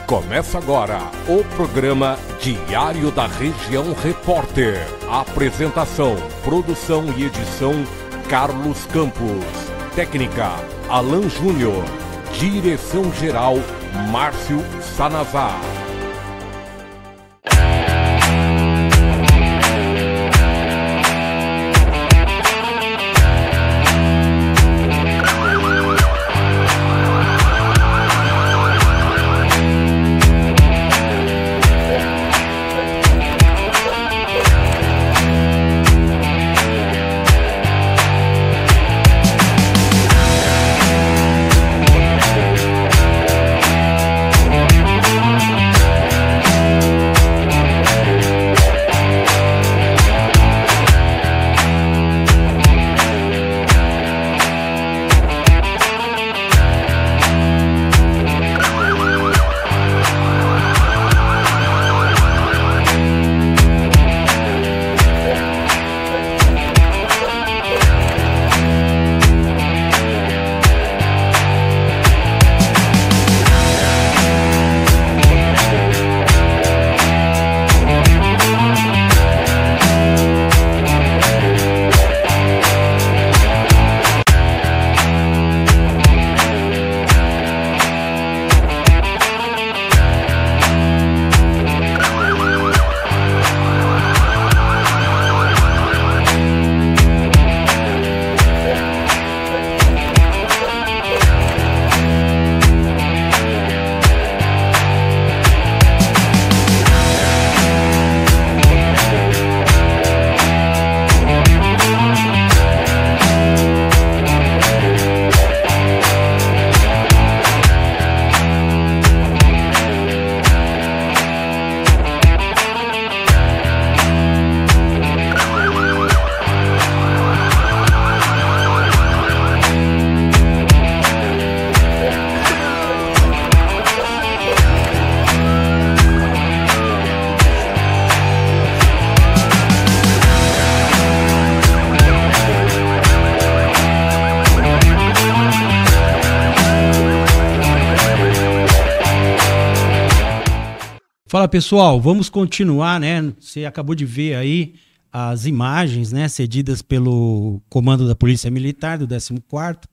Começa agora o programa Diário da Região Repórter. Apresentação, produção e edição, Carlos Campos. Técnica, Alan Júnior. Direção-geral, Márcio Sanazar. Fala pessoal, vamos continuar, né? Você acabou de ver aí as imagens, né, cedidas pelo comando da Polícia Militar do 14º,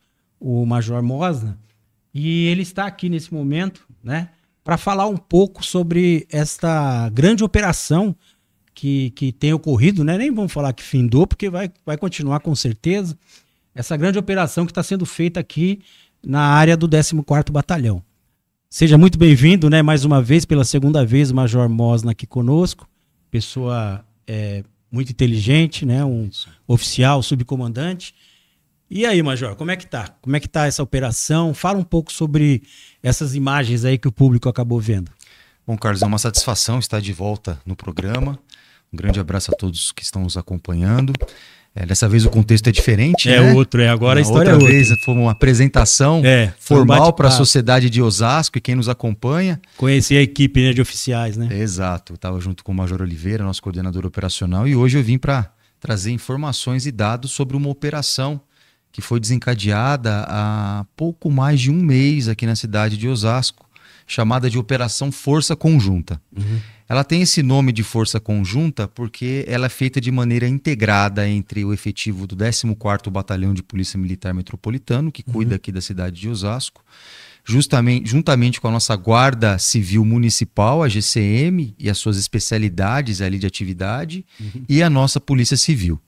o Major Mosna, e ele está aqui nesse momento, né, para falar um pouco sobre esta grande operação que tem ocorrido, né? Nem vamos falar que findou, porque vai continuar com certeza, essa grande operação que está sendo feita aqui na área do 14º Batalhão. Seja muito bem-vindo, né, mais uma vez, pela segunda vez, o Major Mosna aqui conosco, pessoa muito inteligente, né, um oficial, subcomandante. E aí, Major, como é que tá? Como é que tá essa operação? Fala um pouco sobre essas imagens aí que o público acabou vendo. Bom, Carlos, é uma satisfação estar de volta no programa. Um grande abraço a todos que estão nos acompanhando. Dessa vez o contexto é diferente, né? Agora a história é outra. Outra vez foi uma apresentação formal para a sociedade de Osasco e quem nos acompanha. Conheci a equipe, né, de oficiais, né? Exato, estava junto com o Major Oliveira, nosso coordenador operacional, e hoje eu vim para trazer informações e dados sobre uma operação que foi desencadeada há pouco mais de um mês aqui na cidade de Osasco, chamada de Operação Força Conjunta. Uhum. Ela tem esse nome de Força Conjunta porque ela é feita de maneira integrada entre o efetivo do 14º Batalhão de Polícia Militar Metropolitano, que cuida aqui da cidade de Osasco, juntamente com a nossa Guarda Civil Municipal, a GCM, e as suas especialidades ali de atividade, e a nossa Polícia Civil.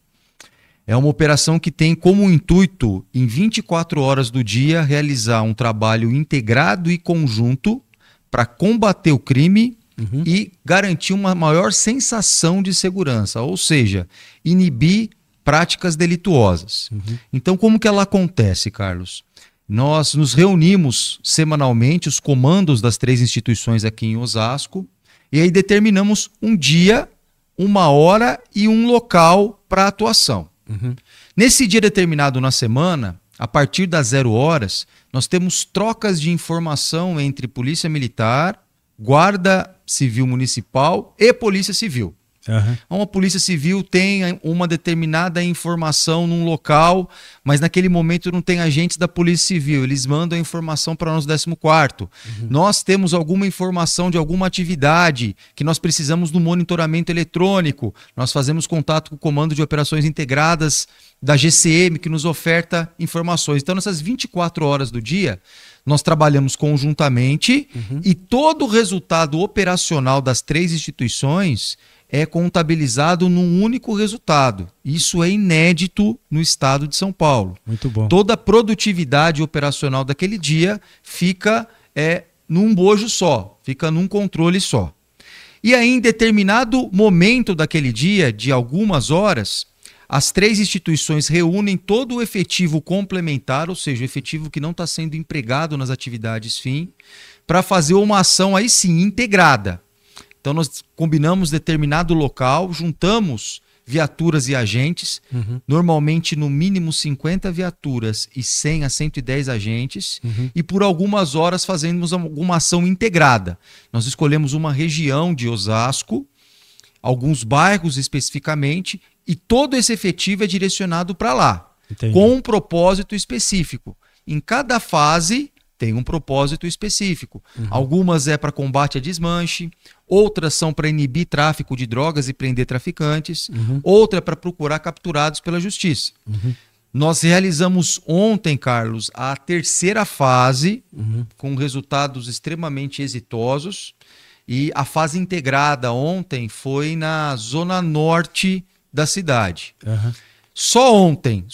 É uma operação que tem como intuito, em 24 horas do dia, realizar um trabalho integrado e conjunto para combater o crime e garantir uma maior sensação de segurança, ou seja, inibir práticas delituosas. Então, como que ela acontece, Carlos? Nós nos reunimos semanalmente, os comandos das 3 instituições aqui em Osasco, e aí determinamos um dia, uma hora e um local para atuação. Nesse dia determinado na semana, a partir das 0 horas, nós temos trocas de informação entre Polícia Militar, Guarda Civil Municipal e Polícia Civil. Uma polícia civil tem uma determinada informação num local, mas naquele momento não tem agentes da polícia civil, eles mandam a informação para nós do 14º. Nós temos alguma informação de alguma atividade que nós precisamos do monitoramento eletrônico, nós fazemos contato com o Comando de Operações Integradas da GCM, que nos oferta informações. Então, nessas 24 horas do dia, nós trabalhamos conjuntamente e todo o resultado operacional das 3 instituições é contabilizado num único resultado. Isso é inédito no estado de São Paulo. Muito bom. Toda a produtividade operacional daquele dia fica num bojo só, fica num controle só. E aí, em determinado momento daquele dia, de algumas horas, as 3 instituições reúnem todo o efetivo complementar, ou seja, o efetivo que não está sendo empregado nas atividades fim, para fazer uma ação aí sim integrada. Então nós combinamos determinado local, juntamos viaturas e agentes, normalmente no mínimo 50 viaturas e 100 a 110 agentes, e por algumas horas fazemos alguma ação integrada. Nós escolhemos uma região de Osasco, alguns bairros especificamente, e todo esse efetivo é direcionado para lá, com um propósito específico. Em cada fase tem um propósito específico. Algumas é para combate a desmanche, outras são para inibir tráfico de drogas e prender traficantes, outra é para procurar capturados pela justiça. Nós realizamos ontem, Carlos, a 3ª fase, com resultados extremamente exitosos, e a fase integrada ontem foi na zona norte da cidade. Só ontem,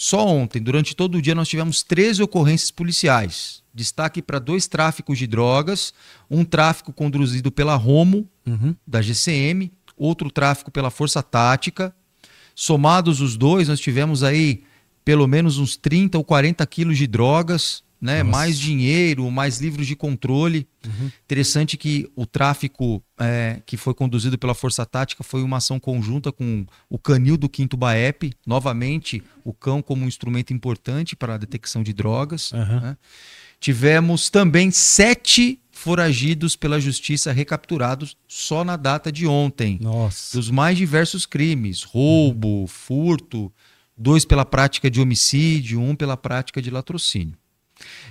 durante todo o dia, nós tivemos 13 ocorrências policiais. Destaque para 2 tráficos de drogas, um tráfico conduzido pela Romo, da GCM, outro tráfico pela Força Tática. Somados os 2, nós tivemos aí pelo menos uns 30 ou 40 quilos de drogas, né? Mais dinheiro, mais livros de controle. Interessante que o tráfico que foi conduzido pela Força Tática foi uma ação conjunta com o canil do 5º BAEP, novamente o cão como um instrumento importante para a detecção de drogas. Né? Tivemos também 7 foragidos pela justiça recapturados só na data de ontem. Dos mais diversos crimes, roubo, furto, 2 pela prática de homicídio, 1 pela prática de latrocínio.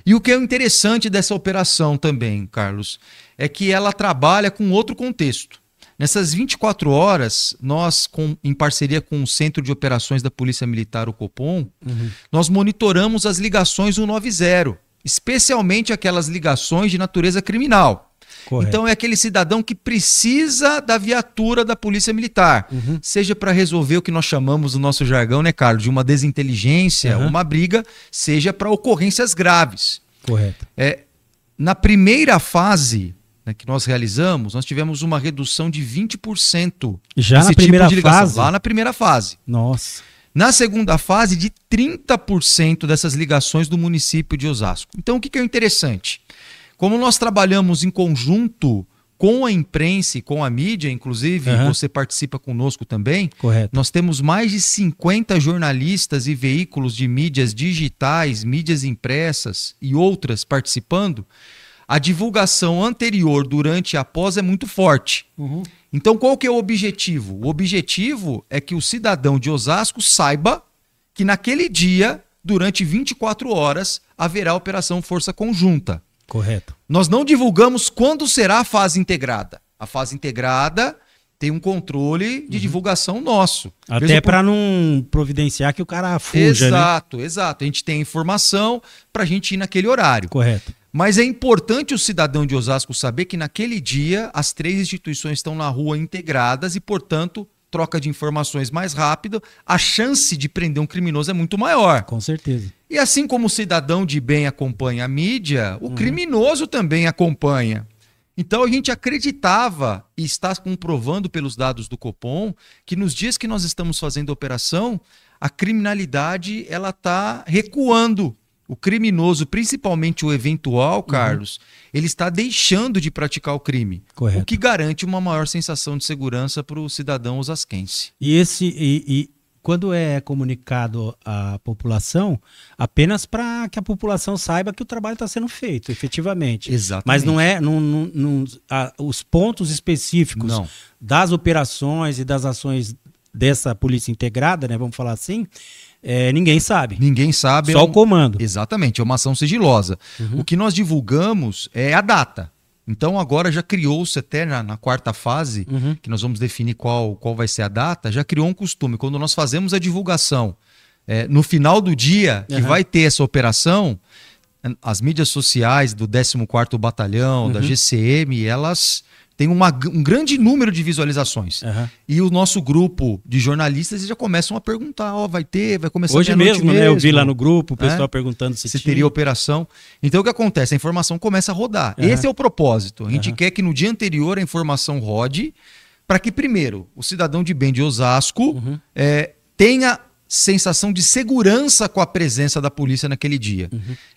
E o que é interessante dessa operação também, Carlos, é que ela trabalha com outro contexto. Nessas 24 horas, nós, em parceria com o Centro de Operações da Polícia Militar, o Copom, nós monitoramos as ligações 190, especialmente aquelas ligações de natureza criminal. Correto. Então é aquele cidadão que precisa da viatura da Polícia Militar, seja para resolver o que nós chamamos no nosso jargão, né, Carlos, de uma desinteligência, uma briga, seja para ocorrências graves. Correto. Na primeira fase, né, que nós realizamos, nós tivemos uma redução de 20% já na primeira fase? Lá na primeira fase. Nossa. Na segunda fase, de 30% dessas ligações do município de Osasco. Então o que é interessante? Como nós trabalhamos em conjunto com a imprensa e com a mídia, inclusive, você participa conosco também. Correto. Nós temos mais de 50 jornalistas e veículos de mídias digitais, mídias impressas e outras participando. A divulgação anterior, durante e após é muito forte. Então, qual que é o objetivo? O objetivo é que o cidadão de Osasco saiba que naquele dia, durante 24 horas, haverá operação Força Conjunta. Correto. Nós não divulgamos quando será a fase integrada. A fase integrada tem um controle de divulgação nosso. Até para não providenciar que o cara fuja, exato, né? Exato. A gente tem informação para a gente ir naquele horário. Correto. Mas é importante o cidadão de Osasco saber que naquele dia as 3 instituições estão na rua integradas e, portanto, troca de informações mais rápida, a chance de prender um criminoso é muito maior. Com certeza. E assim como o cidadão de bem acompanha a mídia, o criminoso também acompanha. Então a gente acreditava, e está comprovando pelos dados do Copom, que nos dias que nós estamos fazendo a operação, a criminalidade ela está recuando. O criminoso, principalmente o eventual, Carlos, ele está deixando de praticar o crime. Correto. O que garante uma maior sensação de segurança para o cidadão osasquense. E quando é comunicado à população, apenas para que a população saiba que o trabalho está sendo feito, efetivamente. Exatamente. Mas não é os pontos específicos Não. das operações e das ações dessa polícia integrada, né, vamos falar assim, ninguém sabe. Ninguém sabe. Só o comando. Exatamente, é uma ação sigilosa. Uhum. O que nós divulgamos é a data. Então agora já criou-se até na quarta fase, Uhum. que nós vamos definir qual vai ser a data, já criou um costume. Quando nós fazemos a divulgação no final do dia, que Uhum. vai ter essa operação, as mídias sociais do 14º Batalhão, da GCM, elas têm um grande número de visualizações. Uhum. E o nosso grupo de jornalistas já começam a perguntar, vai começar Hoje meia-noite mesmo, né, eu vi lá no grupo o pessoal perguntando se teria operação. Então o que acontece? A informação começa a rodar. Esse é o propósito. A gente quer que no dia anterior a informação rode para que, primeiro, o cidadão de bem de Osasco tenha sensação de segurança com a presença da polícia naquele dia.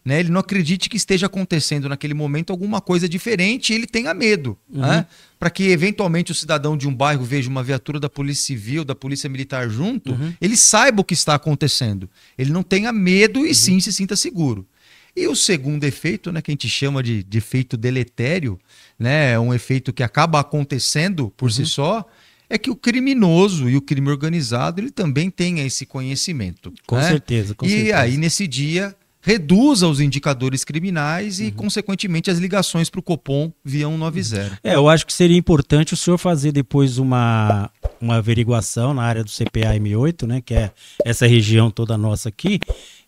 Né? Ele não acredite que esteja acontecendo naquele momento alguma coisa diferente e ele tenha medo. Né? Para que, eventualmente, o cidadão de um bairro veja uma viatura da Polícia Civil, da Polícia Militar junto, ele saiba o que está acontecendo. Ele não tenha medo e sim se sinta seguro. E o segundo efeito, né, que a gente chama de efeito deletério, né, um efeito que acaba acontecendo por si só, é que o criminoso e o crime organizado ele também tenha esse conhecimento. Com né? certeza, com e certeza. aí, nesse dia, reduza os indicadores criminais e, consequentemente, as ligações para o Copom via 190. Eu acho que seria importante o senhor fazer depois uma averiguação na área do CPA M8, né, que é essa região toda nossa aqui,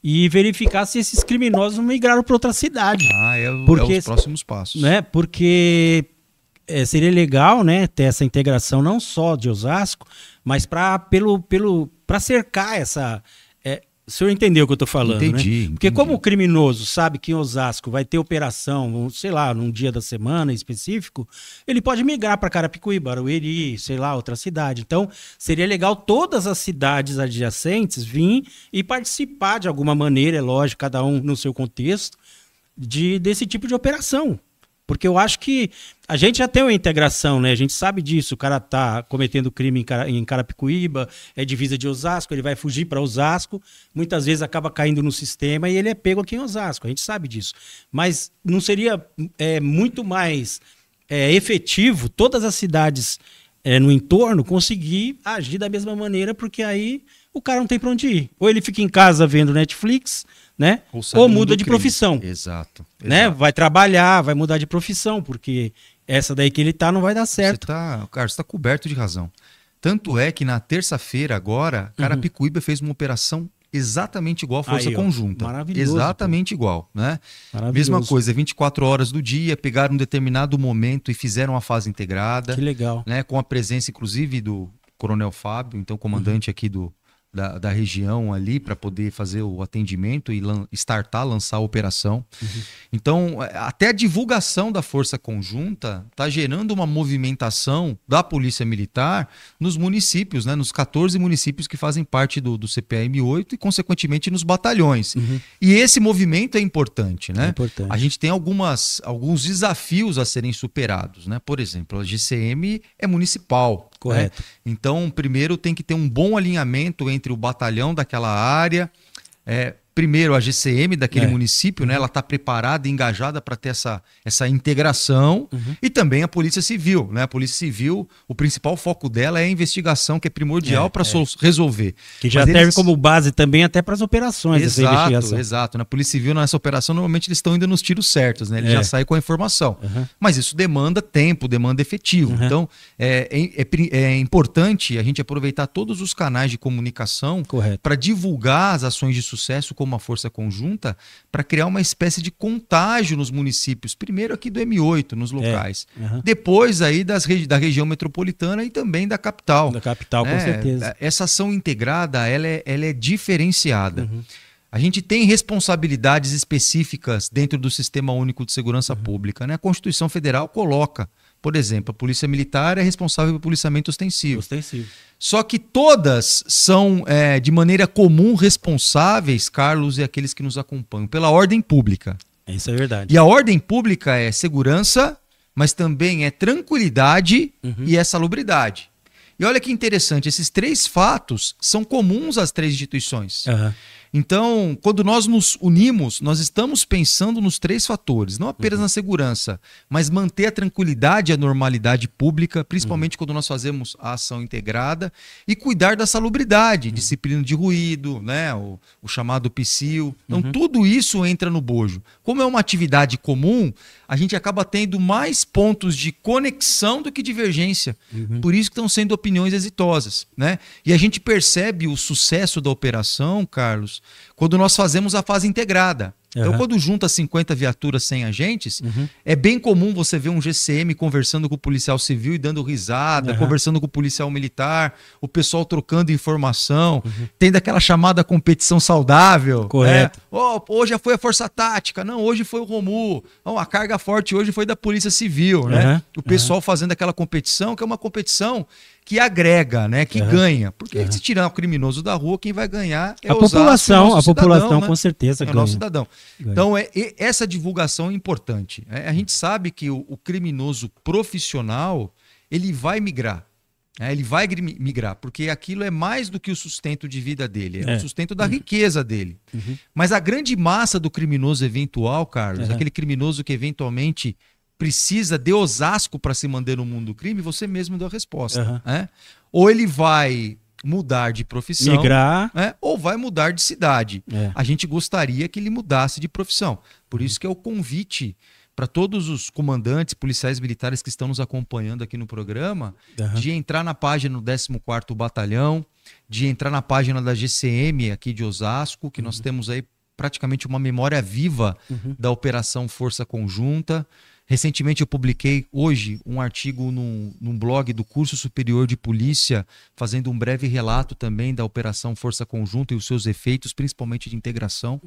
e verificar se esses criminosos não migraram para outra cidade. Os próximos passos. Né, porque seria legal, né, ter essa integração não só de Osasco, mas para cercar essa... o senhor entendeu o que eu estou falando, Entendi, né? Porque entendi. como o criminoso sabe que em Osasco vai ter operação, sei lá, num dia da semana específico, ele pode migrar para Carapicuíba, Barueri, sei lá, outra cidade. Então, seria legal todas as cidades adjacentes vir e participar de alguma maneira, é lógico, cada um no seu contexto, desse tipo de operação. Porque eu acho que a gente já tem uma integração, né? A gente sabe disso. O cara tá cometendo crime em Carapicuíba, é divisa de Osasco, ele vai fugir para Osasco, muitas vezes acaba caindo no sistema e ele é pego aqui em Osasco. A gente sabe disso. Mas não seria muito mais efetivo todas as cidades no entorno conseguir agir da mesma maneira, porque aí o cara não tem para onde ir. Ou ele fica em casa vendo Netflix, né? Ou muda de profissão. Exato. Né? Vai trabalhar, vai mudar de profissão, porque essa daí que ele tá não vai dar certo. Cara, você tá coberto de razão. Tanto é que na terça-feira agora, Carapicuíba fez uma operação exatamente igual à Força Conjunta. Maravilhoso. Exatamente igual, né? Mesma coisa, 24 horas do dia, pegaram um determinado momento e fizeram a fase integrada. Que legal. Né? Com a presença, inclusive, do Coronel Fábio, então comandante aqui da região ali, para poder fazer o atendimento e lançar a operação. Então, até a divulgação da Força Conjunta está gerando uma movimentação da Polícia Militar nos municípios, né? Nos 14 municípios que fazem parte do CPA-M8 e, consequentemente, nos batalhões. E esse movimento é importante, né? É importante. A gente tem alguns desafios a serem superados, né? Por exemplo, a GCM é municipal. Correto. Né? Então, primeiro tem que ter um bom alinhamento entre o batalhão daquela área, primeiro a GCM daquele município, né? Ela está preparada e engajada para ter essa integração, e também a Polícia Civil, né? A Polícia Civil, o principal foco dela é a investigação, que é primordial para resolver. Que já serve como base também até para as operações dessa investigação. Exato. Na Polícia Civil, nessa operação, normalmente eles estão indo nos tiros certos, né? Eles já saem com a informação. Mas isso demanda tempo, demanda efetivo. Então, é importante a gente aproveitar todos os canais de comunicação para divulgar as ações de sucesso como a Força Conjunta, para criar uma espécie de contágio nos municípios, primeiro aqui do M8, nos locais, depois aí da região metropolitana e também da capital. Da capital, com certeza. Essa ação integrada, ela é diferenciada. A gente tem responsabilidades específicas dentro do Sistema Único de Segurança Pública, né? A Constituição Federal coloca, por exemplo, a Polícia Militar é responsável pelo policiamento ostensivo. Só que todas são, de maneira comum, responsáveis, Carlos e aqueles que nos acompanham, pela ordem pública. Isso é verdade. E a ordem pública é segurança, mas também é tranquilidade e é salubridade. E olha que interessante, esses 3 fatos são comuns às 3 instituições. Então, quando nós nos unimos, nós estamos pensando nos 3 fatores, não apenas na segurança, mas manter a tranquilidade e a normalidade pública, principalmente quando nós fazemos a ação integrada, e cuidar da salubridade, disciplina de ruído, né, o chamado PSIL. Então, tudo isso entra no bojo. Como é uma atividade comum, a gente acaba tendo mais pontos de conexão do que divergência. Por isso que estão sendo opiniões exitosas, né? E a gente percebe o sucesso da operação, Carlos, quando nós fazemos a fase integrada. Então, quando junta 50 viaturas, 100 agentes, é bem comum você ver um GCM conversando com o policial civil e dando risada, conversando com o policial militar, o pessoal trocando informação, tendo aquela chamada competição saudável. Correto. Hoje foi a Força Tática, não, hoje foi o Romu, a carga forte hoje foi da Polícia Civil. Né? O pessoal fazendo aquela competição, que é uma competição que agrega, né, que ganha. Porque se tirar o criminoso da rua, quem vai ganhar é a população. A população, né? com certeza, é o nosso cidadão. Então, essa divulgação é importante. A gente sabe que o criminoso profissional, ele vai migrar. Ele vai migrar, porque aquilo é mais do que o sustento de vida dele, é o sustento da riqueza dele. Mas a grande massa do criminoso eventual, Carlos, aquele criminoso que eventualmente precisa de Osasco para se manter no mundo do crime, você mesmo deu a resposta. Ou ele vai mudar de profissão, migrar, ou vai mudar de cidade. A gente gostaria que ele mudasse de profissão. Por isso que é o convite para todos os comandantes, policiais militares que estão nos acompanhando aqui no programa, de entrar na página do 14º Batalhão, de entrar na página da GCM aqui de Osasco, que nós temos aí praticamente uma memória viva da Operação Força Conjunta. Recentemente eu publiquei hoje um artigo num blog do Curso Superior de Polícia, fazendo um breve relato também da Operação Força Conjunta e os seus efeitos, principalmente de integração.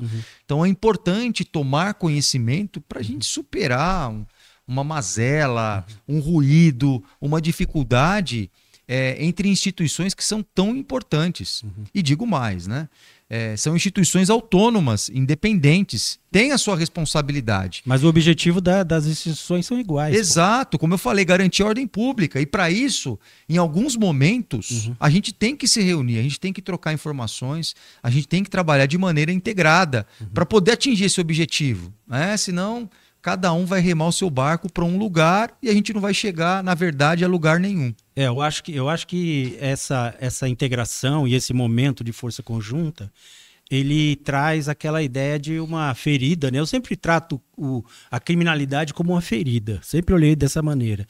Então é importante tomar conhecimento para a gente superar uma mazela, um ruído, uma dificuldade entre instituições que são tão importantes. E digo mais, né? São instituições autônomas, independentes, têm a sua responsabilidade. Mas o objetivo das instituições são iguais. Exato, como eu falei, garantir a ordem pública. E para isso, em alguns momentos, a gente tem que se reunir, a gente tem que trocar informações, a gente tem que trabalhar de maneira integrada para poder atingir esse objetivo. Senão, cada um vai remar o seu barco para um lugar e a gente não vai chegar, na verdade, a lugar nenhum. Eu acho que essa integração e esse momento de força conjunta, ele traz aquela ideia de uma ferida, né? Eu sempre trato a criminalidade como uma ferida, sempre olhei dessa maneira.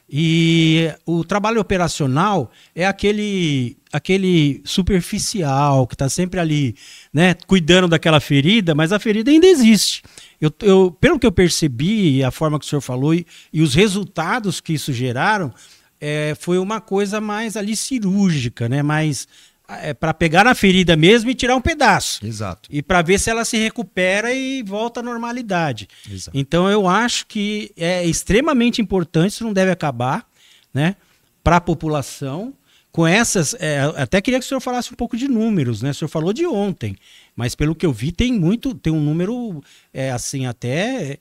E o trabalho operacional é aquele superficial que está sempre ali, né, cuidando daquela ferida, mas a ferida ainda existe. Pelo que eu percebi, a forma que o senhor falou e os resultados que isso geraram, foi uma coisa mais ali cirúrgica, né? Mais para pegar na ferida mesmo e tirar um pedaço. Exato. E para ver se ela se recupera e volta à normalidade. Exato. Então eu acho que é extremamente importante, isso não deve acabar, né? Para a população. Com essas, até queria que o senhor falasse um pouco de números, né? O senhor falou de ontem, mas pelo que eu vi tem um número assim até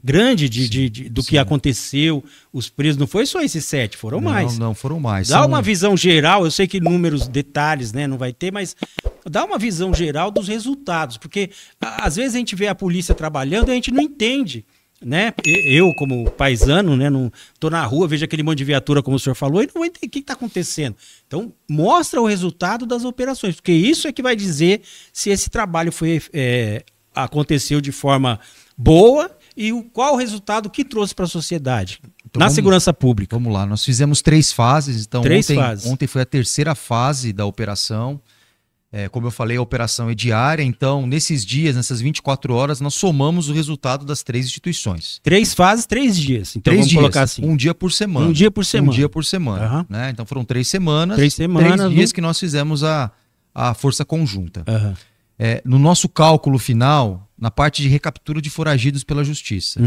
grande do que aconteceu, os presos. Não foi só esses 7, foram mais. Não, foram mais. Dá uma visão geral, eu sei que números, detalhes, né, não vai ter, mas dá uma visão geral dos resultados, porque às vezes a gente vê a polícia trabalhando e a gente não entende. Né? Eu, como paisano, né, não tô na rua, vejo aquele monte de viatura, como o senhor falou, e não vou entender o que está acontecendo. Então, mostra o resultado das operações, porque isso é que vai dizer se esse trabalho aconteceu de forma boa e qual o resultado que trouxe para a sociedade, então, segurança pública. Vamos lá, nós fizemos 3 fases, então ontem foi a 3ª fase da operação. Como eu falei, a operação é diária, então nesses dias, nessas 24 horas, nós somamos o resultado das 3 instituições. 3 fases, 3 dias. Então 3 vamos dias, colocar assim. Um dia por semana. Um dia por semana. Um dia por semana. Né? Então foram 3 semanas. 3 semanas. 3 dias que nós fizemos a força conjunta. Uhum. No nosso cálculo final, na parte de recaptura de foragidos pela justiça,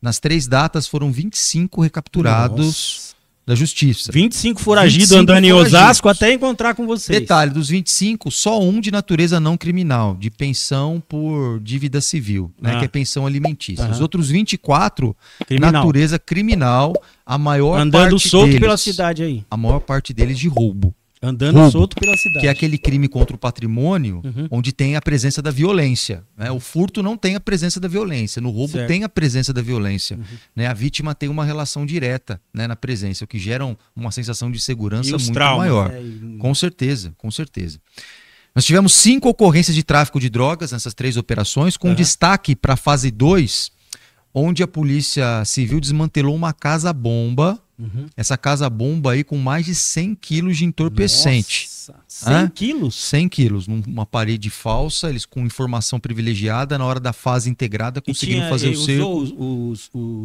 nas 3 datas foram 25 recapturados da Justiça. 25 foragidos andando em Osasco até encontrar com vocês. Detalhe, dos 25, só um de natureza não criminal, de pensão por dívida civil, né, que é pensão alimentícia. Os outros 24, natureza criminal, a maior andando parte solto deles, pela cidade aí. A maior parte deles de roubo. Andando solto pela cidade. Que é aquele crime contra o patrimônio, onde tem a presença da violência. Né? O furto não tem a presença da violência. No roubo tem a presença da violência. Né? A vítima tem uma relação direta, né, na presença, o que gera uma sensação de segurança muito maior. Né? Com certeza, com certeza. Nós tivemos 5 ocorrências de tráfico de drogas nessas 3 operações, com destaque para a fase 2, onde a Polícia Civil desmantelou uma casa-bomba. Essa casa-bomba aí com mais de 100 quilos de entorpecente. Nossa, 100 quilos? 100 quilos, numa parede falsa, eles com informação privilegiada, na hora da fase integrada conseguiram fazer o cerco. Usou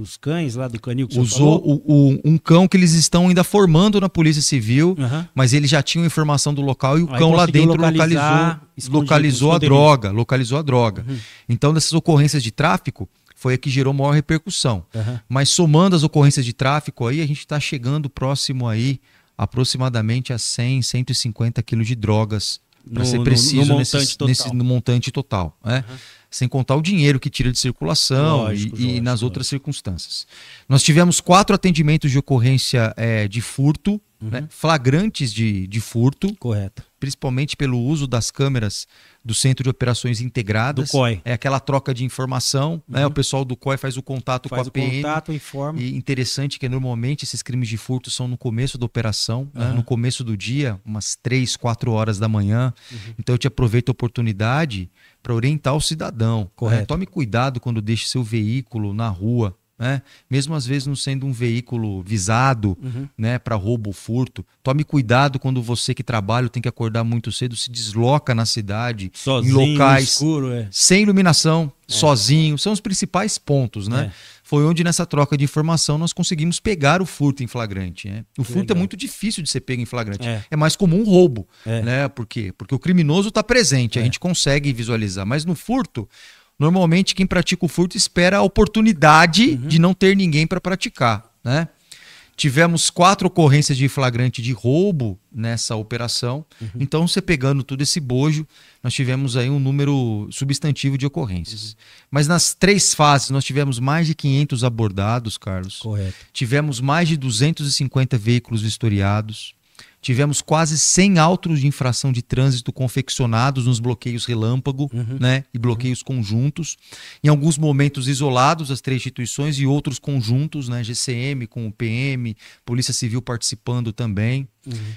os cães lá do canil que usou um cão que eles estão ainda formando na Polícia Civil, mas eles já tinham informação do local e o cão lá dentro localizou a droga. Então, dessas ocorrências de tráfico, foi a que gerou maior repercussão. Mas somando as ocorrências de tráfico aí, a gente está chegando próximo aí, aproximadamente a 100, 150 quilos de drogas, para ser preciso, no montante total. Né? Sem contar o dinheiro que tira de circulação e nas outras circunstâncias. Nós tivemos 4 atendimentos de ocorrência de furto, né? Flagrantes de furto. Correto. Principalmente pelo uso das câmeras do Centro de Operações Integradas. Do COI. É aquela troca de informação, né? O pessoal do COI faz o contato com a PM. Informa. E interessante que normalmente esses crimes de furto são no começo da operação, né? No começo do dia, umas 3, 4 horas da manhã. Então eu te aproveito a oportunidade para orientar o cidadão. Correto. Tome cuidado quando deixe seu veículo na rua. Né? Mesmo às vezes não sendo um veículo visado, né, para roubo ou furto. Tome cuidado quando você que trabalha tem que acordar muito cedo, se desloca na cidade, sozinho, em locais escuro, sem iluminação, sozinho. São os principais pontos. Né? Foi onde nessa troca de informação nós conseguimos pegar o furto em flagrante. Né? O furto é muito difícil de ser pego em flagrante. É mais comum o roubo. Né? Por quê? Porque o criminoso está presente, a gente consegue visualizar. Mas no furto, normalmente quem pratica o furto espera a oportunidade de não ter ninguém para praticar. Né? Tivemos 4 ocorrências de flagrante de roubo nessa operação. Então, você pegando todo esse bojo, nós tivemos aí um número substantivo de ocorrências. Mas nas 3 fases nós tivemos mais de 500 abordados, Carlos. Correto. Tivemos mais de 250 veículos vistoriados. Tivemos quase 100 autos de infração de trânsito confeccionados nos bloqueios relâmpago, né, e bloqueios conjuntos. Em alguns momentos isolados, as 3 instituições, e outros conjuntos, né, GCM com o PM, Polícia Civil participando também.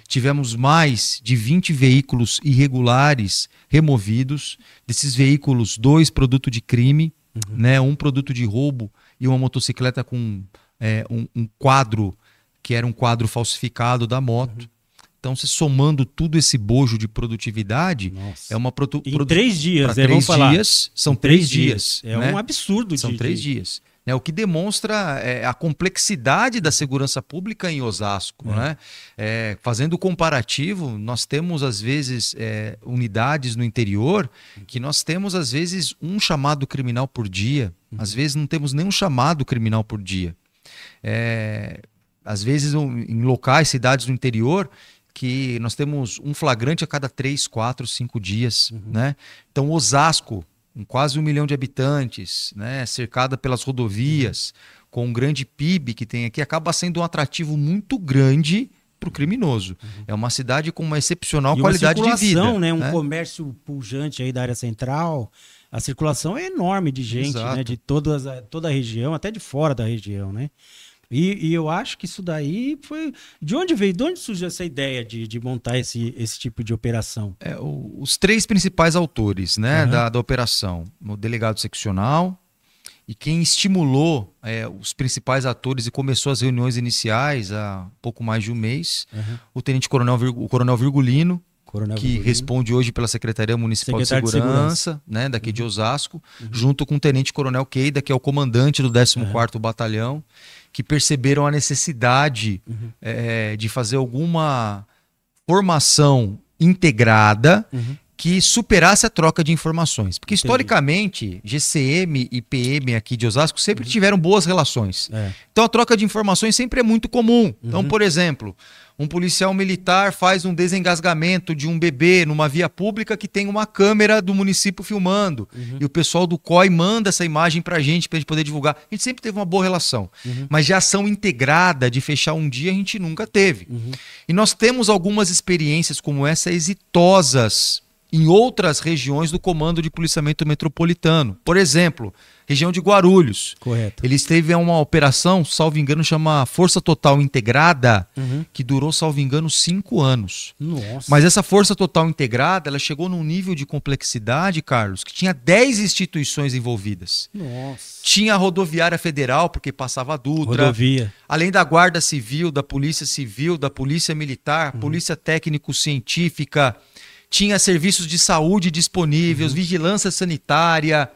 Tivemos mais de 20 veículos irregulares removidos. Desses veículos, 2 produto de crime, né, 1 produto de roubo e uma motocicleta com um quadro, que era um quadro falsificado da moto. Então, se somando tudo esse bojo de produtividade, nossa, é uma em 3 dias, vamos falar. São 3 dias. É, né? Um absurdo. São 3 dias. Né? O que demonstra a complexidade da segurança pública em Osasco. Né? Fazendo o comparativo, nós temos, às vezes, unidades no interior que nós temos, às vezes, um chamado criminal por dia. Às vezes, não temos nenhum chamado criminal por dia. Às vezes, em locais, cidades do interior, que nós temos um flagrante a cada 3, 4, 5 dias. Né? Então, Osasco, com quase 1 milhão de habitantes, né? Cercada pelas rodovias, com um grande PIB que tem aqui, acaba sendo um atrativo muito grande para o criminoso. É uma cidade com uma excepcional qualidade de vida. Né? Um comércio pujante aí da área central. A circulação é enorme de gente, né? De toda a região, até de fora da região, né? E eu acho que isso daí foi... De onde surgiu essa ideia de montar esse tipo de operação? Os 3 principais autores, né, da operação. O delegado seccional, e quem estimulou os principais atores e começou as reuniões iniciais há pouco mais de um mês, o coronel Virgulino, que responde hoje pela Secretaria Municipal de Segurança, né, daqui de Osasco, junto com o tenente-coronel Queida, que é o comandante do 14º Batalhão, que perceberam a necessidade de fazer alguma formação integrada que superasse a troca de informações. Porque, historicamente, GCM e PM aqui de Osasco sempre tiveram boas relações. Então, a troca de informações sempre é muito comum. Então, por exemplo, um policial militar faz um desengasgamento de um bebê numa via pública que tem uma câmera do município filmando. E o pessoal do COI manda essa imagem pra gente poder divulgar. A gente sempre teve uma boa relação. Mas de ação integrada, de fechar um dia, a gente nunca teve. E nós temos algumas experiências como essa exitosas em outras regiões do Comando de Policiamento Metropolitano. Por exemplo, região de Guarulhos. Correto. Eles teve uma operação, salvo engano, chama Força Total Integrada, que durou, salvo engano, 5 anos. Nossa. Mas essa Força Total Integrada, ela chegou num nível de complexidade, Carlos, que tinha 10 instituições envolvidas. Nossa. Tinha a Rodoviária Federal, porque passava a Dutra. Rodovia. Além da Guarda Civil, da Polícia Civil, da Polícia Militar, Polícia Técnico-Científica, tinha serviços de saúde disponíveis, vigilância sanitária,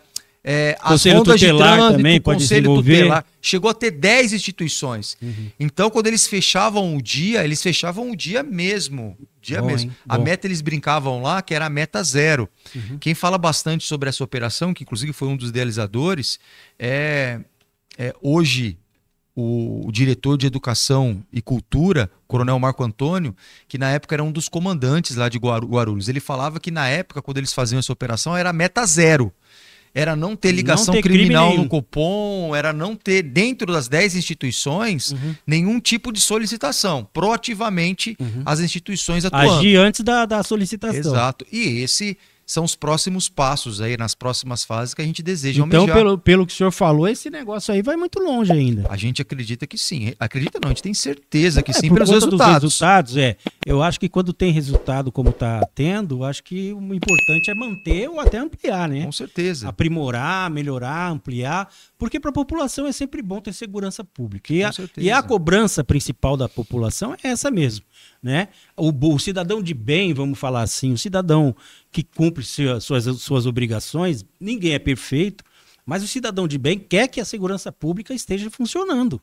as rondas de trânsito, também pode Conselho Tutelar. Chegou a ter 10 instituições. Então, quando eles fechavam o dia mesmo. A meta, eles brincavam lá, que era a meta 0. Quem fala bastante sobre essa operação, que inclusive foi um dos idealizadores, hoje o diretor de Educação e Cultura, Coronel Marco Antônio, que na época era um dos comandantes lá de Guarulhos. Ele falava que na época, quando eles faziam essa operação, era meta 0. Era não ter ligação criminal no Copom, era não ter, dentro das 10 instituições, nenhum tipo de solicitação. Proativamente, as instituições atuando. Agir antes da solicitação. Exato. E esse são os próximos passos aí, nas próximas fases que a gente deseja então, almejar. pelo que o senhor falou, esse negócio aí vai muito longe ainda. A gente acredita que sim. Acredita não, a gente tem certeza que sim, por pelos conta resultados. Dos resultados, eu acho que quando tem resultado como está tendo, acho que o importante é manter ou até ampliar, né? Com certeza. Aprimorar, melhorar, ampliar, porque para a população é sempre bom ter segurança pública. E a cobrança principal da população é essa mesmo, né? O cidadão de bem, vamos falar assim, o cidadão que cumpre suas obrigações, ninguém é perfeito, mas o cidadão de bem quer que a segurança pública esteja funcionando.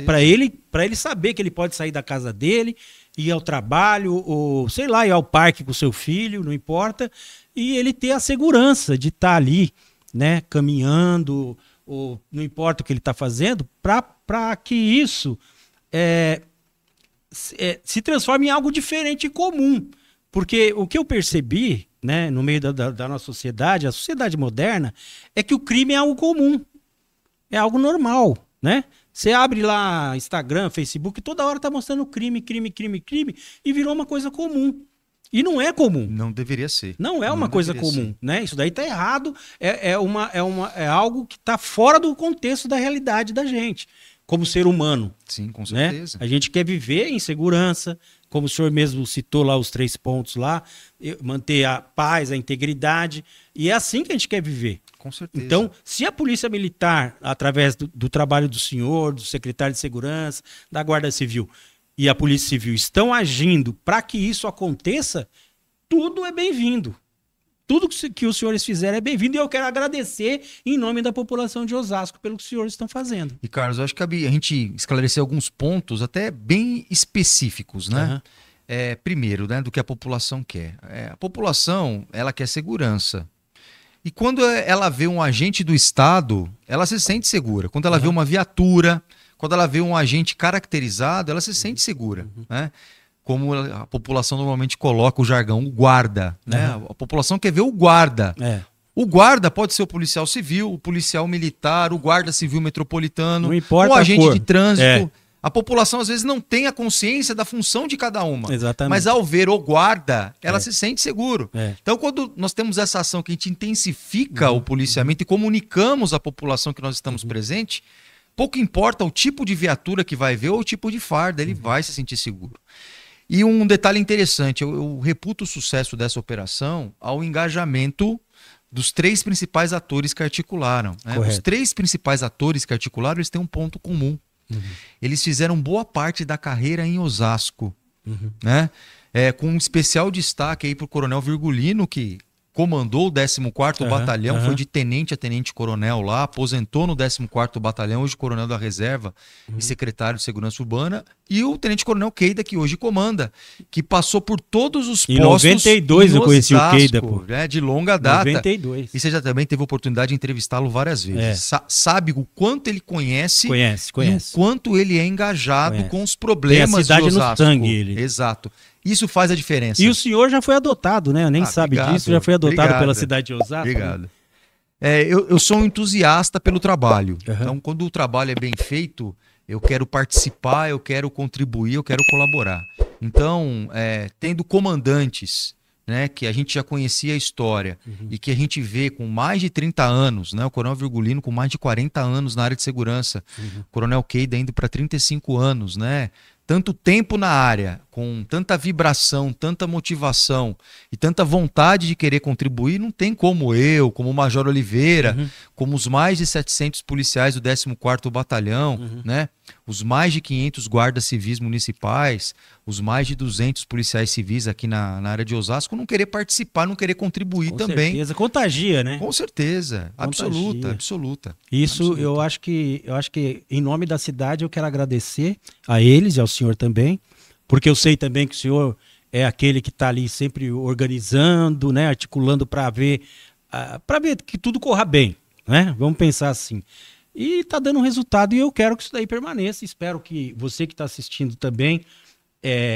Para ele saber que ele pode sair da casa dele, ir ao trabalho, ou sei lá, ir ao parque com o seu filho, não importa, e ele ter a segurança de estar ali, né, caminhando, ou não importa o que ele está fazendo, para que isso se transforme em algo diferente e comum. Porque o que eu percebi, né, no meio da nossa sociedade, a sociedade moderna, é que o crime é algo comum, é algo normal, né? Você abre lá Instagram, Facebook, toda hora tá mostrando crime, e virou uma coisa comum. E não é comum. Não deveria ser. Não é uma coisa comum, né? Isso daí tá errado, é algo que tá fora do contexto da realidade da gente, como ser humano. Sim, com certeza. Né? A gente quer viver em segurança, como o senhor mesmo citou lá os 3 pontos lá, manter a paz, a integridade, e é assim que a gente quer viver. Com certeza. Então, se a Polícia Militar, através do trabalho do senhor, do secretário de Segurança, da Guarda Civil e a Polícia Civil estão agindo para que isso aconteça, tudo é bem-vindo. Tudo que os senhores fizerem é bem-vindo, e eu quero agradecer em nome da população de Osasco pelo que os senhores estão fazendo. E, Carlos, eu acho que cabe a gente esclarecer alguns pontos até bem específicos, né? Primeiro, né, do que a população quer. A população, ela quer segurança. E quando ela vê um agente do Estado, ela se sente segura. Quando ela vê uma viatura, quando ela vê um agente caracterizado, ela se sente segura, né? Como a população normalmente coloca o jargão, o guarda, né? A população quer ver o guarda. O guarda pode ser o policial civil, o policial militar, o guarda civil metropolitano, não importa o agente a cor. de trânsito. A população às vezes não tem a consciência da função de cada uma. Exatamente. Mas ao ver o guarda, ela se sente seguro. Então, quando nós temos essa ação que a gente intensifica o policiamento e comunicamos à população que nós estamos presentes, pouco importa o tipo de viatura que vai ver ou o tipo de farda, ele vai se sentir seguro. E um detalhe interessante, eu reputo o sucesso dessa operação ao engajamento dos 3 principais atores que articularam. Né? Os 3 principais atores que articularam, eles têm um ponto comum. Eles fizeram boa parte da carreira em Osasco, né? Com um especial destaque aí para o Coronel Virgulino, que comandou o 14º Batalhão, foi de tenente a tenente-coronel lá, aposentou no 14º Batalhão, hoje coronel da reserva e secretário de Segurança Urbana, e o tenente-coronel Keida, que hoje comanda, que passou por todos os postos. Em 92 eu conheci o Keida, pô. De longa data. 92. E você já também teve a oportunidade de entrevistá-lo várias vezes. Sabe o quanto ele conhece. E o quanto ele é engajado com os problemas tem a cidade de Osasco. No sangue, ele. Exato. Isso faz a diferença. E o senhor já foi adotado, né? Nem sabe disso, já foi adotado pela cidade de Osasco. Obrigado. Eu sou um entusiasta pelo trabalho. Então, quando o trabalho é bem feito, eu quero participar, eu quero contribuir, eu quero colaborar. Então, tendo comandantes, né, que a gente já conhecia a história e que a gente vê com mais de 30 anos, né, o Coronel Virgulino com mais de 40 anos na área de segurança, o Coronel Keida indo para 35 anos, né? Tanto tempo na área, com tanta vibração, tanta motivação e tanta vontade de querer contribuir, não tem como eu, como o Major Oliveira, como os mais de 700 policiais do 14º Batalhão, né? Os mais de 500 guardas civis municipais, os mais de 200 policiais civis aqui na área de Osasco, não querer participar, não querer contribuir também. Com certeza, contagia, né? Com certeza, absoluta. Isso, absoluta. Eu acho que em nome da cidade eu quero agradecer a eles e ao senhor também, porque eu sei também que o senhor é aquele que está ali sempre organizando, né, articulando para ver que tudo corra bem, né? Vamos pensar assim. E está dando resultado e eu quero que isso daí permaneça. Espero que você que está assistindo também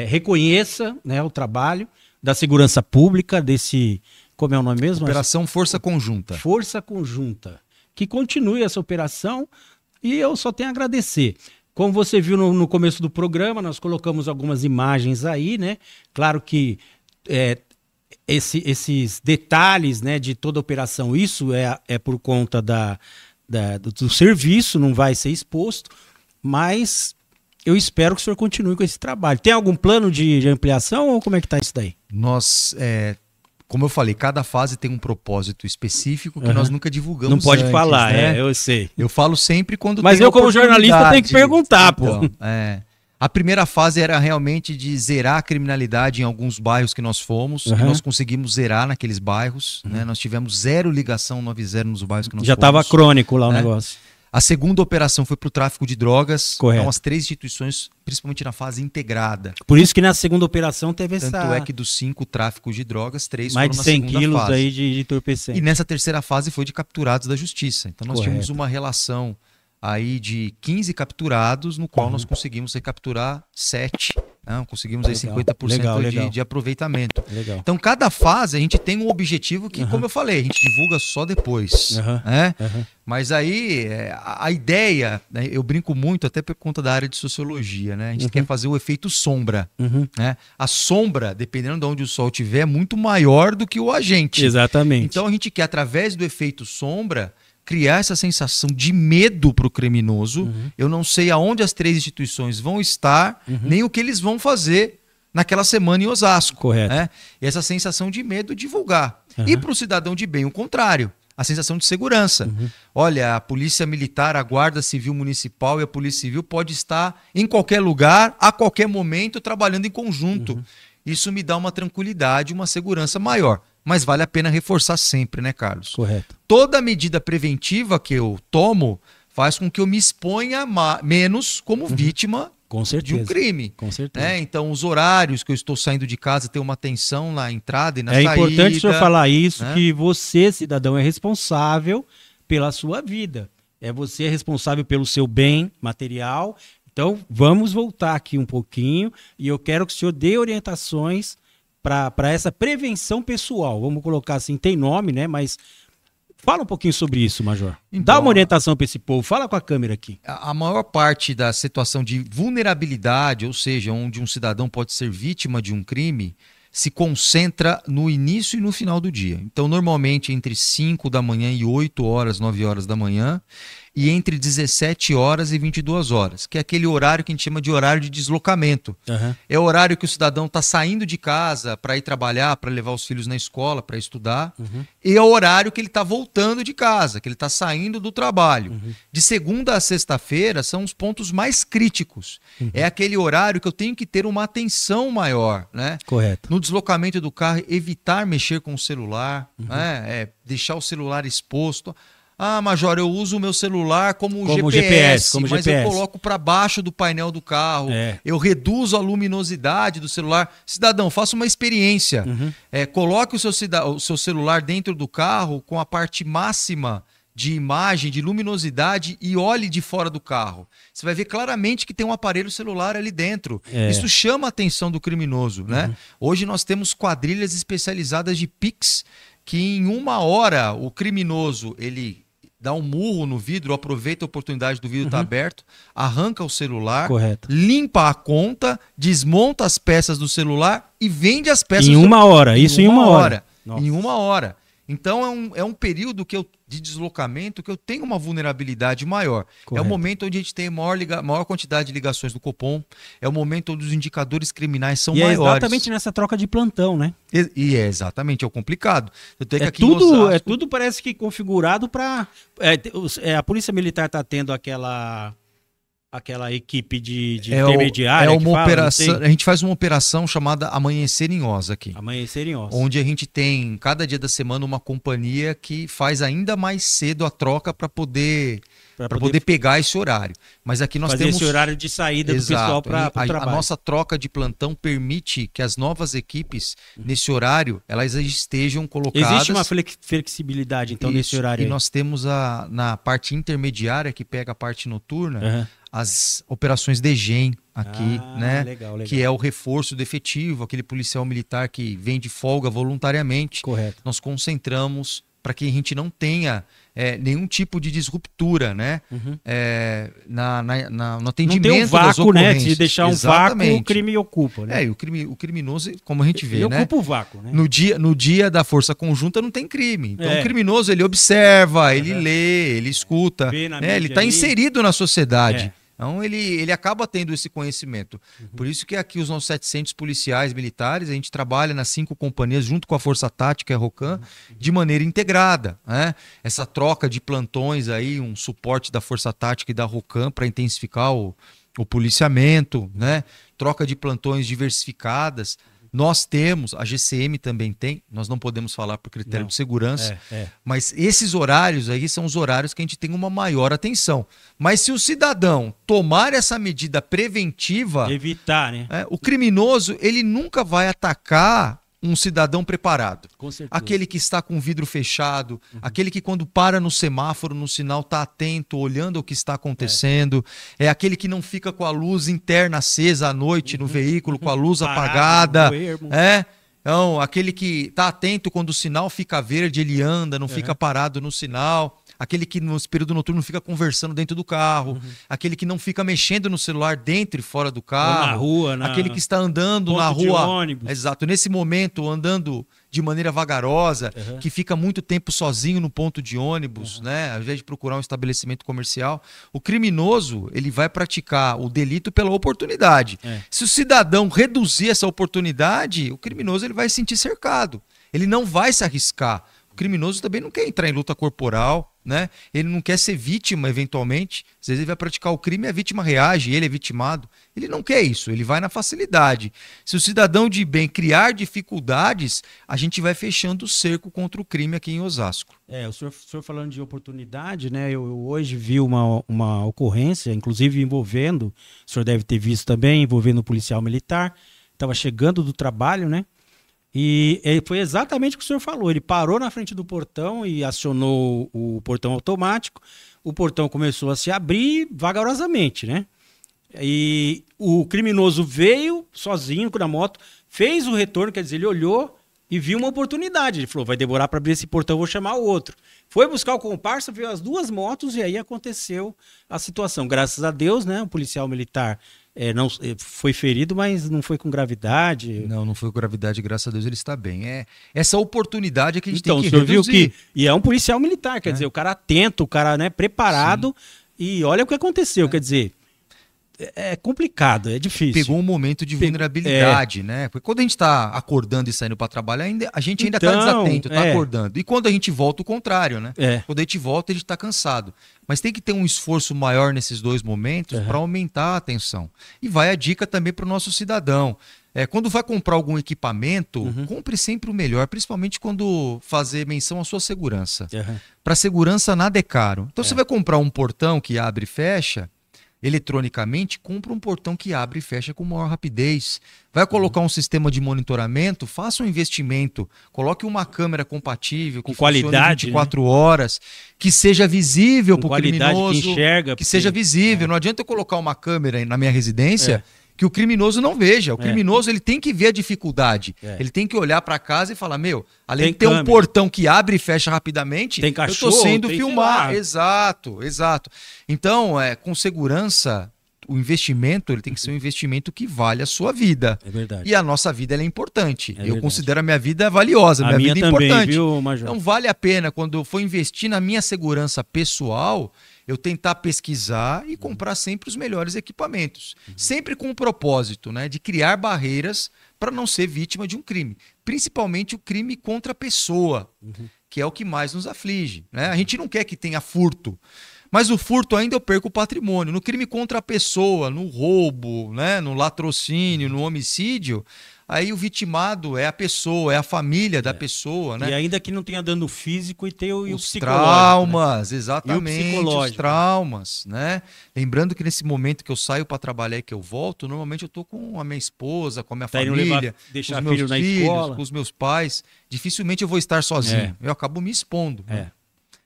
reconheça, né, o trabalho da segurança pública, desse, como é o nome mesmo? Operação Força Conjunta. Força Conjunta. Que continue essa operação e eu só tenho a agradecer. Como você viu no começo do programa, nós colocamos algumas imagens aí, né? Claro que esses detalhes, né, de toda a operação, isso é por conta do serviço, não vai ser exposto, mas eu espero que o senhor continue com esse trabalho. Tem algum plano de ampliação ou como é que está isso daí? Nós, como eu falei, cada fase tem um propósito específico que nós nunca divulgamos. Não pode antes, falar, né? Eu sei. Eu falo sempre quando mas tem eu, como jornalista, tenho que perguntar, pô. A primeira fase era realmente de zerar a criminalidade em alguns bairros que nós fomos. E nós conseguimos zerar naqueles bairros. Né? Nós tivemos 0 ligação 90 nos bairros que nós fomos. Já estava crônico lá o negócio. A segunda operação foi para o tráfico de drogas. Correto. Então, as 3 instituições, principalmente na fase integrada. Por isso que na segunda operação teve essa... Tanto é que dos 5 tráficos de drogas, 3 mais foram na de 100 segunda quilos fase. aí de entorpecente. E nessa terceira fase foi de capturados da justiça. Então nós tínhamos uma relação aí de 15 capturados, no qual nós conseguimos recapturar 7. Não, conseguimos aí 50% de aproveitamento. Legal. Então, cada fase a gente tem um objetivo que, como eu falei, a gente divulga só depois. Né? Mas aí, a ideia, né, eu brinco muito até por conta da área de sociologia, né? A gente quer fazer o efeito sombra. Né? A sombra, dependendo de onde o sol estiver, é muito maior do que o agente. Exatamente. Então, a gente quer, através do efeito sombra, criar essa sensação de medo para o criminoso. Eu não sei aonde as 3 instituições vão estar, nem o que eles vão fazer naquela semana em Osasco. Correto. Né? E essa sensação de medo divulgar. E para o cidadão de bem, o contrário. A sensação de segurança. Olha, a Polícia Militar, a Guarda Civil Municipal e a Polícia Civil pode estar em qualquer lugar, a qualquer momento, trabalhando em conjunto. Isso me dá uma tranquilidade, uma segurança maior. Mas vale a pena reforçar sempre, né, Carlos? Correto. Toda medida preventiva que eu tomo faz com que eu me exponha menos como vítima de um crime. Com certeza. Né? Então, os horários que eu estou saindo de casa, ter uma atenção na entrada e na saída. É importante o senhor falar isso, né? Que você, cidadão, é responsável pela sua vida. Você é responsável pelo seu bem material. Então, vamos voltar aqui um pouquinho e eu quero que o senhor dê orientações para essa prevenção pessoal. Vamos colocar assim, tem nome, né? Mas fala um pouquinho sobre isso, Major. Então, dá uma orientação para esse povo. Fala com a câmera aqui. A maior parte da situação de vulnerabilidade, ou seja, onde um cidadão pode ser vítima de um crime, se concentra no início e no final do dia. Então, normalmente, entre 5 da manhã e 8 horas, 9 horas da manhã, e entre 17 horas e 22 horas, que é aquele horário que a gente chama de horário de deslocamento. É o horário que o cidadão está saindo de casa para ir trabalhar, para levar os filhos na escola, para estudar, e é o horário que ele está voltando de casa, que ele está saindo do trabalho. De segunda a sexta-feira são os pontos mais críticos. É aquele horário que eu tenho que ter uma atenção maior, né? Correto. No deslocamento do carro, evitar mexer com o celular, né? Deixar o celular exposto. Ah, Major, eu uso o meu celular como GPS, mas eu coloco para baixo do painel do carro, eu reduzo a luminosidade do celular. Cidadão, faça uma experiência. Coloque o seu celular dentro do carro com a parte máxima de imagem, de luminosidade e olhe de fora do carro. Você vai ver claramente que tem um aparelho celular ali dentro. Isso chama a atenção do criminoso, né? Hoje nós temos quadrilhas especializadas de Pix que em 1 hora o criminoso, ele dá um murro no vidro, aproveita a oportunidade do vidro estar aberto, arranca o celular, limpa a conta, desmonta as peças do celular e vende as peças. Em 1 hora, isso em 1 hora. Em 1 hora. Então é um período de deslocamento que eu tenho uma vulnerabilidade maior. É o momento onde a gente tem maior quantidade de ligações do Copom, é o momento onde os indicadores criminais são maiores. É exatamente nessa troca de plantão, né? E é exatamente, é o complicado. Tudo parece que configurado para... a Polícia Militar está tendo aquela equipe de intermediária. A gente faz uma operação chamada Amanhecer em Oz aqui. Amanhecer em Oz. Onde a gente tem, cada dia da semana, uma companhia que faz ainda mais cedo a troca para poder pegar esse horário. Mas aqui nós temos esse horário de saída do pessoal para o trabalho. A nossa troca de plantão permite que as novas equipes, nesse horário, elas estejam colocadas... Existe uma flexibilidade, então, nesse horário. E nós temos na parte intermediária, que pega a parte noturna, as operações DGEM aqui, né? Legal. Que é o reforço do efetivo, aquele policial militar que vem de folga voluntariamente. Correto. Nós concentramos para que a gente não tenha nenhum tipo de disruptura, né? No atendimento. Não tem um vácuo, né? De deixar um vácuo, o crime ocupa, né? O criminoso, como a gente vê, né? Ele ocupa o vácuo, né? No dia da força conjunta não tem crime. Então o criminoso, ele observa, ele lê, ele escuta, né? Ele está inserido na sociedade. Então ele acaba tendo esse conhecimento. Por isso que aqui os nossos 700 policiais militares, a gente trabalha nas 5 companhias junto com a Força Tática e a ROCAM de maneira integrada, né? Essa troca de plantões aí, um suporte da Força Tática e da ROCAM para intensificar o policiamento, né? Troca de plantões diversificadas. Nós temos, a GCM também tem, nós não podemos falar por critério de segurança, mas esses horários aí são os horários que a gente tem uma maior atenção. Mas se o cidadão tomar essa medida preventiva... Evitar, né? O criminoso, ele nunca vai atacar um cidadão preparado. Com certeza. Aquele que está com o vidro fechado, aquele que quando para no semáforo, no sinal, está atento, olhando o que está acontecendo, é aquele que não fica com a luz interna acesa à noite no veículo, com a luz apagada, Então, aquele que está atento quando o sinal fica verde, ele anda, não fica parado no sinal. Aquele que no período noturno fica conversando dentro do carro, aquele que não fica mexendo no celular dentro e fora do carro, ou na rua, aquele que está andando na rua, de ônibus. Exato, nesse momento andando de maneira vagarosa, que fica muito tempo sozinho no ponto de ônibus, né? Ao invés de procurar um estabelecimento comercial, o criminoso, ele vai praticar o delito pela oportunidade. Se o cidadão reduzir essa oportunidade, o criminoso ele vai se sentir cercado. Ele não vai se arriscar. O criminoso também não quer entrar em luta corporal, né? Ele não quer ser vítima, eventualmente. Às vezes ele vai praticar o crime e a vítima reage, ele é vitimado. Ele não quer isso, ele vai na facilidade. Se o cidadão de bem criar dificuldades, a gente vai fechando o cerco contra o crime aqui em Osasco. O senhor falando de oportunidade, né? Eu hoje vi uma ocorrência, inclusive envolvendo, o senhor deve ter visto também, envolvendo um policial militar, estava chegando do trabalho, né? E foi exatamente o que o senhor falou. Ele parou na frente do portão e acionou o portão automático. O portão começou a se abrir vagarosamente, né? E o criminoso veio sozinho na moto, fez o retorno, quer dizer, ele olhou, e viu uma oportunidade. Ele falou, vai demorar para abrir esse portão, vou chamar o outro. Foi buscar o comparsa, viu as duas motos e aí aconteceu a situação. Graças a Deus, né, o policial militar não foi ferido, mas não foi com gravidade. Não foi com gravidade, graças a Deus ele está bem. Essa oportunidade que a gente então, tem que reduzir. Então, o senhor viu que... E é um policial militar, quer dizer, o cara atento, o cara, né, preparado. Sim. E olha o que aconteceu, quer dizer... É complicado, é difícil. Pegou um momento de vulnerabilidade, né? Porque quando a gente está acordando e saindo para trabalhar, a gente ainda está desatento, está acordando. E quando a gente volta, o contrário, né? Quando a gente volta, a gente está cansado. Mas tem que ter um esforço maior nesses dois momentos para aumentar a atenção. E vai a dica também para o nosso cidadão. Quando vai comprar algum equipamento, compre sempre o melhor, principalmente quando fazer menção à sua segurança. Para segurança, nada é caro. Então, você vai comprar um portão que abre e fecha, eletronicamente, compra um portão que abre e fecha com maior rapidez. Vai colocar um sistema de monitoramento, faça um investimento, coloque uma câmera compatível, com qualidade, 24 horas, que seja visível para o criminoso, que enxerga, seja visível. Não adianta eu colocar uma câmera na minha residência que o criminoso não veja. O criminoso ele tem que ver a dificuldade. Ele tem que olhar para casa e falar, além de ter um portão que abre e fecha rapidamente, tem cachorro, eu estou sendo filmado. Exato. Então, com segurança, o investimento ele tem que ser um investimento que vale a sua vida. É verdade. E a nossa vida ela é importante. Eu considero a minha vida valiosa, minha vida também, importante. Viu, Major? Então vale a pena, quando eu for investir na minha segurança pessoal, eu tentar pesquisar e comprar sempre os melhores equipamentos. Sempre com o propósito, né, de criar barreiras para não ser vítima de um crime. Principalmente o crime contra a pessoa, que é o que mais nos aflige, né? A gente não quer que tenha furto. Mas o furto ainda eu perco o patrimônio. No crime contra a pessoa, no roubo, né, no latrocínio, no homicídio, aí o vitimado é a pessoa, é a família da pessoa, né? E ainda que não tenha dano físico e tenha o os psicológico. Traumas, né? Exatamente, os traumas, né? Lembrando que nesse momento que eu saio para trabalhar e que eu volto, normalmente eu tô com a minha esposa, com a minha família, deixar com os filho meus na filhos, escola. com os meus pais. Dificilmente eu vou estar sozinho. Eu acabo me expondo. Né?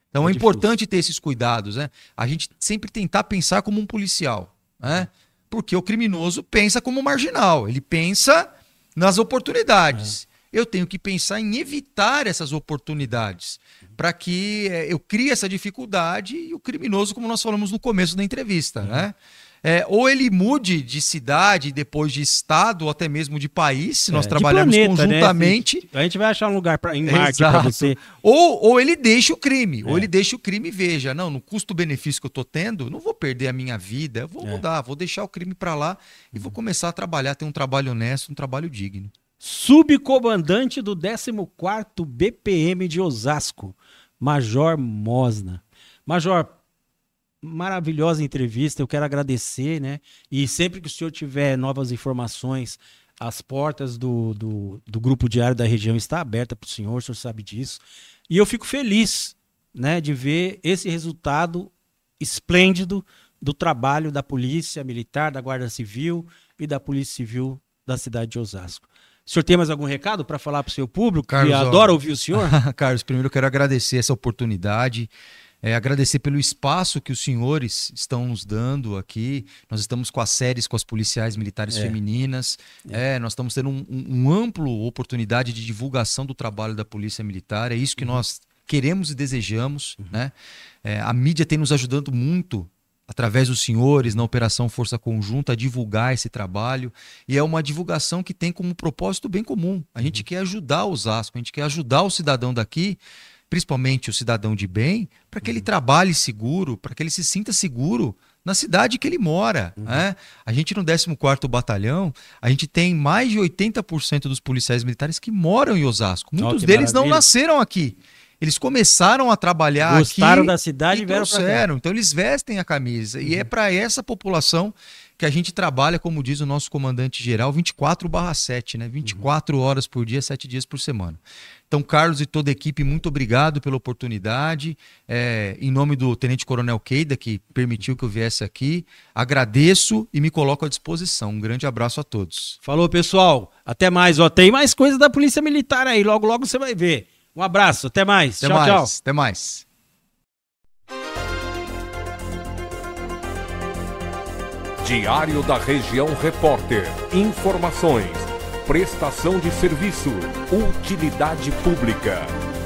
Então é difícil. importante ter esses cuidados, né? A gente sempre tentar pensar como um policial, né? Porque o criminoso pensa como um marginal, ele pensa nas oportunidades. Eu tenho que pensar em evitar essas oportunidades para que eu crie essa dificuldade e o criminoso, como nós falamos no começo da entrevista, né? Ou ele mude de cidade, depois de estado, ou até mesmo de país, se nós trabalharmos conjuntamente. Né? A gente vai achar um lugar em Marte para você. Ou ele deixa o crime, ou ele deixa o crime e veja, não, no custo-benefício que eu estou tendo, não vou perder a minha vida, eu vou mudar, vou deixar o crime para lá e vou começar a trabalhar, ter um trabalho honesto, um trabalho digno. Subcomandante do 14º BPM de Osasco, Major Mosna. Major, maravilhosa entrevista, eu quero agradecer, né? E sempre que o senhor tiver novas informações, as portas do Grupo Diário da Região está aberta para o senhor sabe disso. E eu fico feliz, né, de ver esse resultado esplêndido do trabalho da Polícia Militar, da Guarda Civil e da Polícia Civil da cidade de Osasco. O senhor tem mais algum recado para falar para o seu público, Carlos, que adora ouvir o senhor? Carlos, primeiro eu quero agradecer essa oportunidade, agradecer pelo espaço que os senhores estão nos dando aqui. Nós estamos com as séries com as policiais militares femininas. Nós estamos tendo um amplo oportunidade de divulgação do trabalho da Polícia Militar. É isso que nós queremos e desejamos. Né? A mídia tem nos ajudado muito, através dos senhores, na Operação Força Conjunta, a divulgar esse trabalho. E é uma divulgação que tem como propósito bem comum. A gente quer ajudar o Osasco, a gente quer ajudar o cidadão daqui, principalmente o cidadão de bem, para que ele trabalhe seguro, para que ele se sinta seguro na cidade que ele mora. Né? A gente no 14º Batalhão, a gente tem mais de 80% dos policiais militares que moram em Osasco. Muitos deles não nasceram aqui. Eles começaram a trabalhar aqui. Gostaram da cidade e vieram para cá. Então eles vestem a camisa. E é para essa população que a gente trabalha, como diz o nosso comandante-geral, 24/7, né? 24 horas por dia, 7 dias por semana. Então, Carlos e toda a equipe, muito obrigado pela oportunidade. Em nome do Tenente Coronel Keida, que permitiu que eu viesse aqui, agradeço e me coloco à disposição. Um grande abraço a todos. Falou, pessoal. Até mais. Tem mais coisa da Polícia Militar aí. Logo, logo você vai ver. Um abraço, até mais. Tchau, tchau. Até mais. Diário da Região Repórter. Informações, prestação de serviço, utilidade pública.